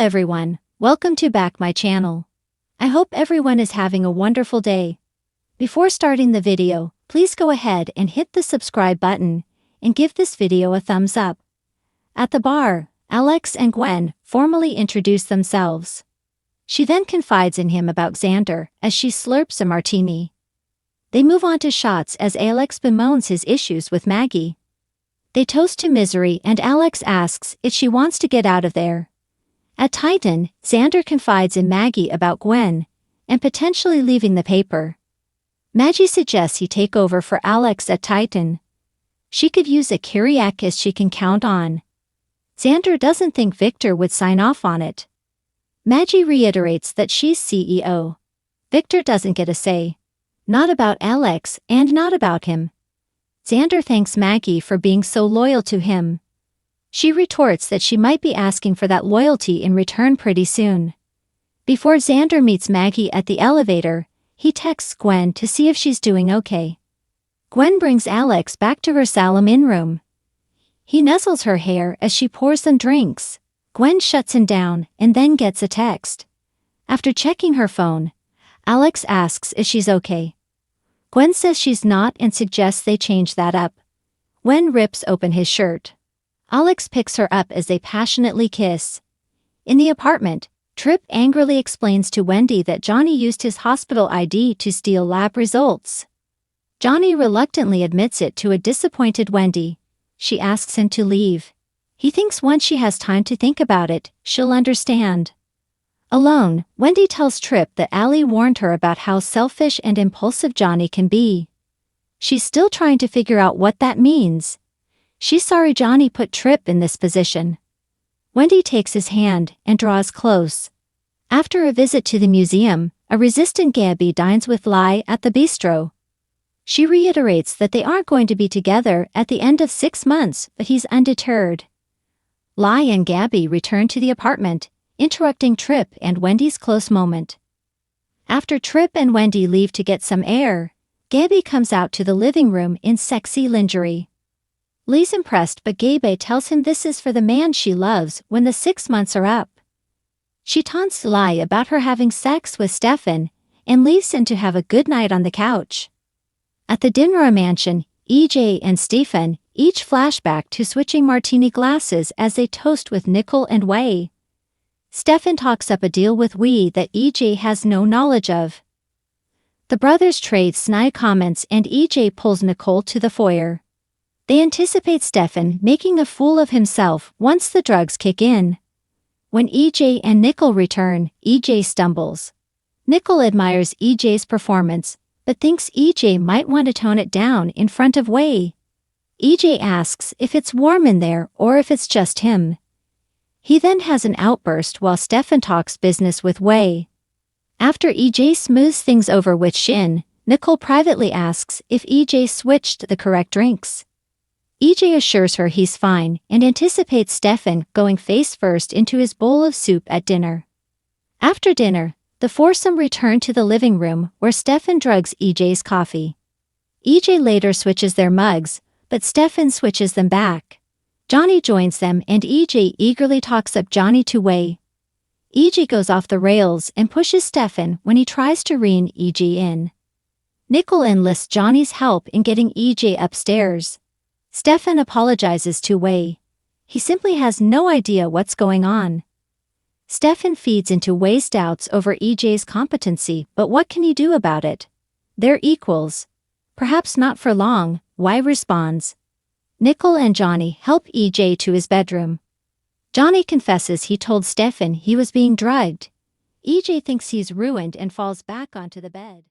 everyone, welcome to back my channel. I hope everyone is having a wonderful day. Before starting the video, please go ahead and hit the subscribe button and give this video a thumbs up. At the bar, Alex and Gwen formally introduce themselves. She then confides in him about Xander as she slurps a martini. They move on to shots as Alex bemoans his issues with Maggie. They toast to misery and Alex asks if she wants to get out of there. At Titan, Xander confides in Maggie about Gwen and potentially leaving the paper. Maggie suggests he take over for Alex at Titan. She could use a Kyriakis she can count on. Xander doesn't think Victor would sign off on it. Maggie reiterates that she's CEO. Victor doesn't get a say. Not about Alex and not about him. Xander thanks Maggie for being so loyal to him. She retorts that she might be asking for that loyalty in return pretty soon. Before Xander meets Maggie at the elevator, he texts Gwen to see if she's doing okay. Gwen brings Alex back to her solemn in-room. He nuzzles her hair as she pours them drinks. Gwen shuts him down and then gets a text. After checking her phone, Alex asks if she's okay. Gwen says she's not and suggests they change that up. Gwen rips open his shirt. Alex picks her up as they passionately kiss. In the apartment, Tripp angrily explains to Wendy that Johnny used his hospital ID to steal lab results. Johnny reluctantly admits it to a disappointed Wendy. She asks him to leave. He thinks once she has time to think about it, she'll understand. Alone, Wendy tells Tripp that Allie warned her about how selfish and impulsive Johnny can be. She's still trying to figure out what that means. She's sorry Johnny put Tripp in this position. Wendy takes his hand and draws close. After a visit to the museum, a resistant Gabby dines with Lai at the bistro. She reiterates that they aren't going to be together at the end of 6 months, but he's undeterred. Lai and Gabby return to the apartment, interrupting Tripp and Wendy's close moment. After Tripp and Wendy leave to get some air, Gabby comes out to the living room in sexy lingerie. Leigh's impressed but Gabby tells him this is for the man she loves when the 6 months are up. She taunts Lai about her having sex with Stefan and leaves him to have a good night on the couch. At the dinner mansion, EJ and Stefan each flashback to switching martini glasses as they toast with Nicole and Wei. Stefan talks up a deal with Wei that EJ has no knowledge of. The brothers trade snide comments and EJ pulls Nicole to the foyer. They anticipate Stefan making a fool of himself once the drugs kick in. When EJ and Nicole return, EJ stumbles. Nicole admires EJ's performance, but thinks EJ might want to tone it down in front of Wei. EJ asks if it's warm in there or if it's just him. He then has an outburst while Stefan talks business with Wei. After EJ smooths things over with Shin, Nicole privately asks if EJ switched the correct drinks. EJ assures her he's fine and anticipates Stefan going face first into his bowl of soup at dinner. After dinner, the foursome return to the living room where Stefan drugs EJ's coffee. EJ later switches their mugs, but Stefan switches them back. Johnny joins them and EJ eagerly talks up Johnny to Wei. EJ goes off the rails and pushes Stefan when he tries to rein EJ in. Nicole enlists Johnny's help in getting EJ upstairs. Stefan apologizes to Wei. He simply has no idea what's going on. Stefan feeds into Wei's doubts over EJ's competency, but what can he do about it? They're equals. Perhaps not for long, Wei responds. Nicole and Johnny help EJ to his bedroom. Johnny confesses he told Stefan he was being drugged. EJ thinks he's ruined and falls back onto the bed.